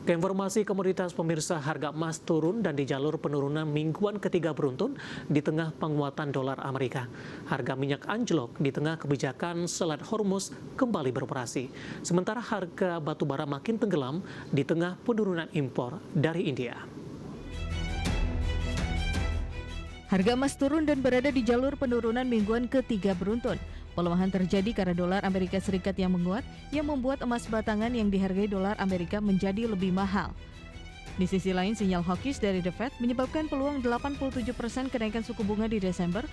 Ke informasi komoditas pemirsa, harga emas turun dan di jalur penurunan mingguan ketiga beruntun di tengah penguatan dolar Amerika. Harga minyak anjlok di tengah kebijakan Selat Hormuz kembali beroperasi. Sementara harga batu bara makin tenggelam di tengah penurunan impor dari India. Harga emas turun dan berada di jalur penurunan mingguan ketiga beruntun. Pelemahan terjadi karena dolar Amerika Serikat yang menguat, yang membuat emas batangan yang dihargai dolar Amerika menjadi lebih mahal. Di sisi lain, sinyal hawkish dari The Fed menyebabkan peluang 87% kenaikan suku bunga di Desember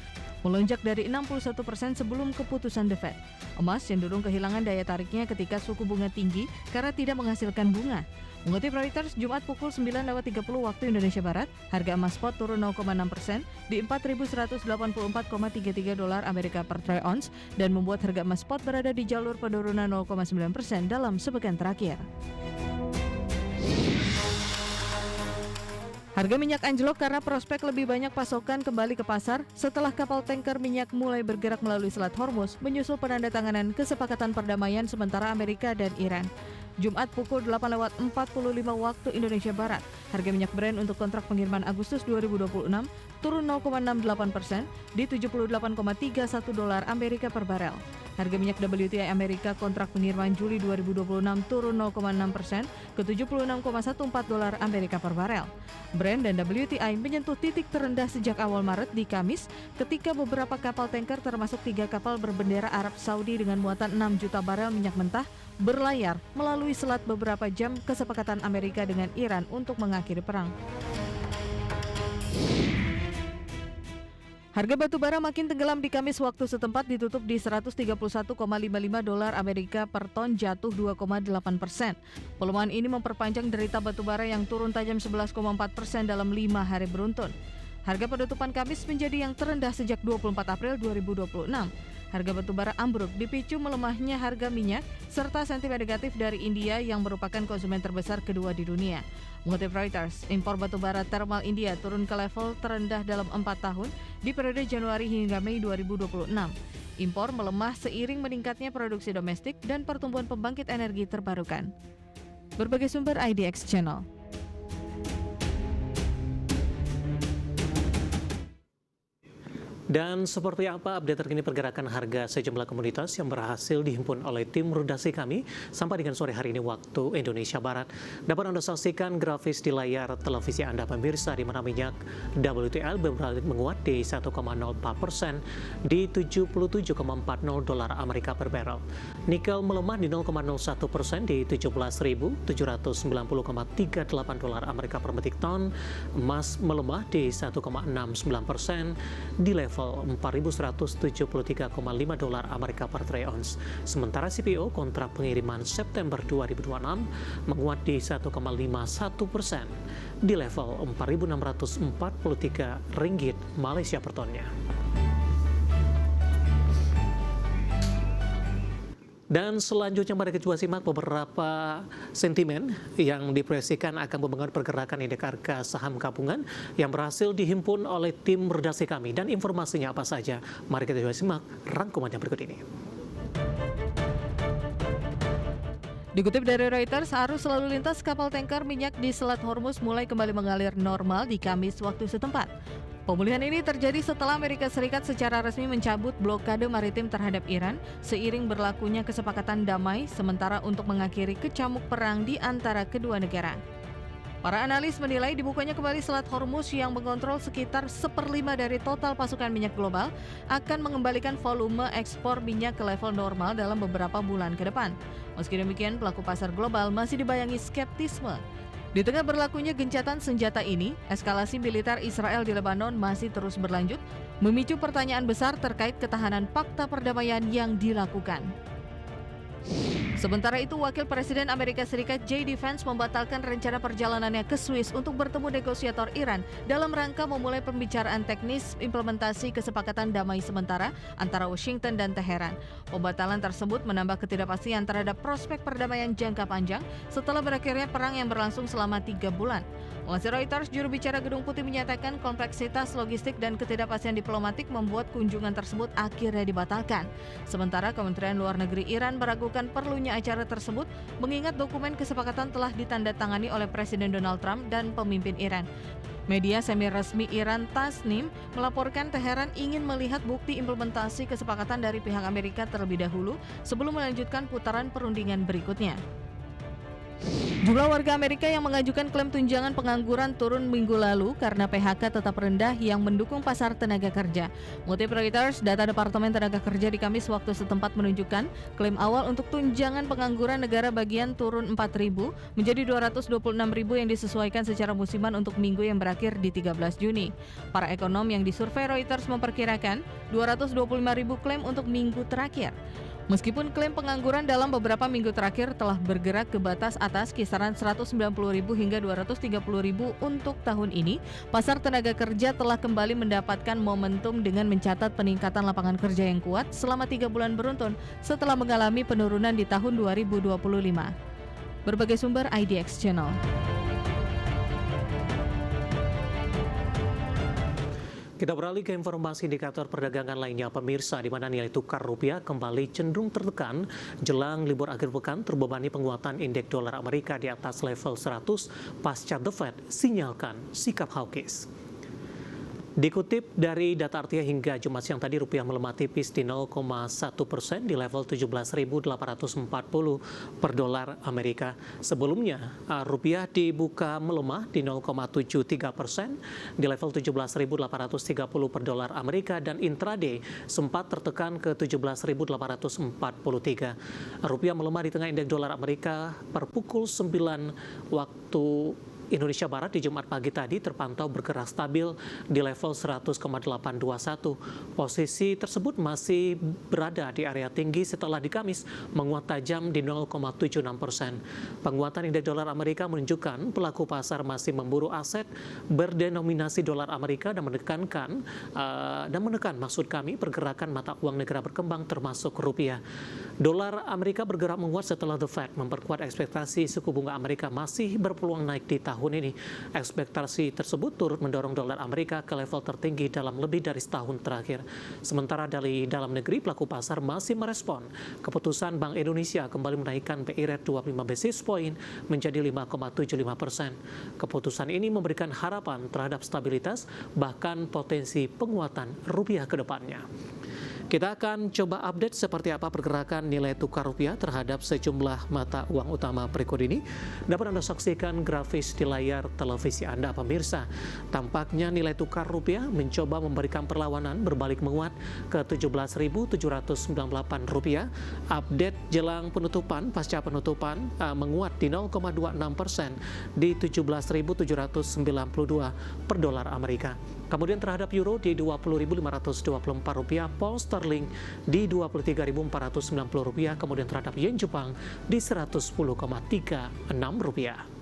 melonjak dari 61% sebelum keputusan The Fed. Emas cenderung kehilangan daya tariknya ketika suku bunga tinggi karena tidak menghasilkan bunga. Mengutip Reuters, Jumat pukul 9.30 waktu Indonesia Barat, harga emas spot turun 0,6% di 4.184,33 dolar Amerika per troy ounce dan membuat harga emas spot berada di jalur penurunan 0,9% dalam sepekan terakhir. Harga minyak anjlok karena prospek lebih banyak pasokan kembali ke pasar setelah kapal tanker minyak mulai bergerak melalui Selat Hormuz menyusul penandatanganan kesepakatan perdamaian sementara Amerika dan Iran. Jumat pukul 8.45 waktu Indonesia Barat, harga minyak Brent untuk kontrak pengiriman Agustus 2026 turun 0,68% di 78,31 dolar Amerika per barel. Harga minyak WTI Amerika kontrak pengiriman Juli 2026 turun 0,6% ke 76,14 dolar Amerika per barel. Brent dan WTI menyentuh titik terendah sejak awal Maret di Kamis ketika beberapa kapal tanker termasuk 3 kapal berbendera Arab Saudi dengan muatan 6 juta barel minyak mentah berlayar melalui selat beberapa jam kesepakatan Amerika dengan Iran untuk mengakhiri perang. Harga batu bara makin tenggelam di Kamis waktu setempat ditutup di 131,55 dolar Amerika per ton, jatuh 2,8%. Pelemahan ini memperpanjang derita batu bara yang turun tajam 11,4% dalam 5 hari beruntun. Harga penutupan Kamis menjadi yang terendah sejak 24 April 2026. Harga batu bara ambruk dipicu melemahnya harga minyak serta sentimen negatif dari India yang merupakan konsumen terbesar kedua di dunia. Mengutip Reuters, impor batu bara thermal India turun ke level terendah dalam 4 tahun di periode Januari hingga Mei 2026. Impor melemah seiring meningkatnya produksi domestik dan pertumbuhan pembangkit energi terbarukan. Berbagai sumber IDX Channel. Dan seperti apa update terkini pergerakan harga sejumlah komoditas yang berhasil dihimpun oleh tim redaksi kami sampai dengan sore hari ini waktu Indonesia Barat. Dapat Anda saksikan grafis di layar televisi Anda pemirsa, di mana minyak WTI beralih menguat di 1,04% di 77,40 dolar Amerika per barrel. Nikel melemah di 0,01% di 17.790,38 dolar Amerika per metrik ton. Emas melemah di 1,69% di level 4.173,5 dolar Amerika per troy ounce. Sementara CPO kontrak pengiriman September 2026 menguat di 1,51% di level 4.643 ringgit Malaysia per tonnya. Dan selanjutnya mari kita simak beberapa sentimen yang diproyeksikan akan mempengaruhi pergerakan indeks harga saham gabungan yang berhasil dihimpun oleh tim redaksi kami. Dan informasinya apa saja? Mari kita simak rangkuman yang berikut ini. Dikutip dari Reuters, arus lalu lintas kapal tanker minyak di Selat Hormuz mulai kembali mengalir normal di Kamis waktu setempat. Pemulihan ini terjadi setelah Amerika Serikat secara resmi mencabut blokade maritim terhadap Iran seiring berlakunya kesepakatan damai sementara untuk mengakhiri kecamuk perang di antara kedua negara. Para analis menilai dibukanya kembali Selat Hormuz yang mengontrol sekitar 1/5 dari total pasukan minyak global akan mengembalikan volume ekspor minyak ke level normal dalam beberapa bulan ke depan. Meski demikian, pelaku pasar global masih dibayangi skeptisme. Di tengah berlakunya gencatan senjata ini, eskalasi militer Israel di Lebanon masih terus berlanjut, memicu pertanyaan besar terkait ketahanan fakta perdamaian yang dilakukan. Sementara itu, Wakil Presiden Amerika Serikat J.D. Vance membatalkan rencana perjalanannya ke Swiss untuk bertemu negosiator Iran dalam rangka memulai pembicaraan teknis implementasi kesepakatan damai sementara antara Washington dan Teheran. Pembatalan tersebut menambah ketidakpastian terhadap prospek perdamaian jangka panjang setelah berakhirnya perang yang berlangsung selama 3 bulan. Melansir Reuters, juru bicara Gedung Putih menyatakan kompleksitas logistik dan ketidakpastian diplomatik membuat kunjungan tersebut akhirnya dibatalkan. Sementara Kementerian Luar Negeri Iran meragukan perlunya digelarnya acara tersebut mengingat dokumen kesepakatan telah ditandatangani oleh Presiden Donald Trump dan pemimpin Iran. Media semi-resmi Iran Tasnim melaporkan Teheran ingin melihat bukti implementasi kesepakatan dari pihak Amerika terlebih dahulu sebelum melanjutkan putaran perundingan berikutnya. Jumlah warga Amerika yang mengajukan klaim tunjangan pengangguran turun minggu lalu karena PHK tetap rendah yang mendukung pasar tenaga kerja. Mengutip Reuters, data Departemen Tenaga Kerja di Kamis waktu setempat menunjukkan klaim awal untuk tunjangan pengangguran negara bagian turun 4.000 menjadi 226.000 yang disesuaikan secara musiman untuk minggu yang berakhir di 13 Juni. Para ekonom yang disurvei Reuters memperkirakan 225.000 klaim untuk minggu terakhir. Meskipun klaim pengangguran dalam beberapa minggu terakhir telah bergerak ke batas atas kisaran 190.000 hingga 230.000 untuk tahun ini, pasar tenaga kerja telah kembali mendapatkan momentum dengan mencatat peningkatan lapangan kerja yang kuat selama 3 bulan beruntun setelah mengalami penurunan di tahun 2025. Berbagai sumber IDX Channel. Kita beralih ke informasi indikator perdagangan lainnya pemirsa, di mana nilai tukar rupiah kembali cenderung tertekan jelang libur akhir pekan terbebani penguatan indeks dolar Amerika di atas level 100 pasca The Fed sinyalkan sikap hawkish. Dikutip dari data Artia hingga Jumat siang tadi, rupiah melemah tipis di 0,1% di level 17.840 per dolar Amerika. Sebelumnya, rupiah dibuka melemah di 0,73% di level 17.830 per dolar Amerika dan intraday sempat tertekan ke 17.843. Rupiah melemah di tengah indeks dolar Amerika per pukul 9 waktu Indonesia Barat di Jumat pagi tadi terpantau bergerak stabil di level 100,821. Posisi tersebut masih berada di area tinggi setelah di Kamis menguat tajam di 0,76%. Penguatan indeks dolar Amerika menunjukkan pelaku pasar masih memburu aset berdenominasi dolar Amerika dan menekan pergerakan mata uang negara berkembang termasuk rupiah. Dolar Amerika bergerak menguat setelah The Fed memperkuat ekspektasi suku bunga Amerika masih berpeluang naik di tahun ini. Ekspektasi tersebut turut mendorong dolar Amerika ke level tertinggi dalam lebih dari setahun terakhir. Sementara dari dalam negeri, pelaku pasar masih merespon keputusan Bank Indonesia kembali menaikkan BI rate 25 basis point menjadi 5,75%. Keputusan ini memberikan harapan terhadap stabilitas bahkan potensi penguatan rupiah ke depannya. Kita akan coba update seperti apa pergerakan nilai tukar rupiah terhadap sejumlah mata uang utama berikut ini. Dapat Anda saksikan grafis di layar televisi Anda pemirsa. Tampaknya nilai tukar rupiah mencoba memberikan perlawanan berbalik menguat ke 17.798 rupiah. Update jelang penutupan, pasca penutupan menguat di 0,26% di 17.792 per dolar Amerika. Kemudian terhadap euro di 20.524 rupiah, pound sterling di 23.490 rupiah, kemudian terhadap yen Jepang di 110,36 rupiah.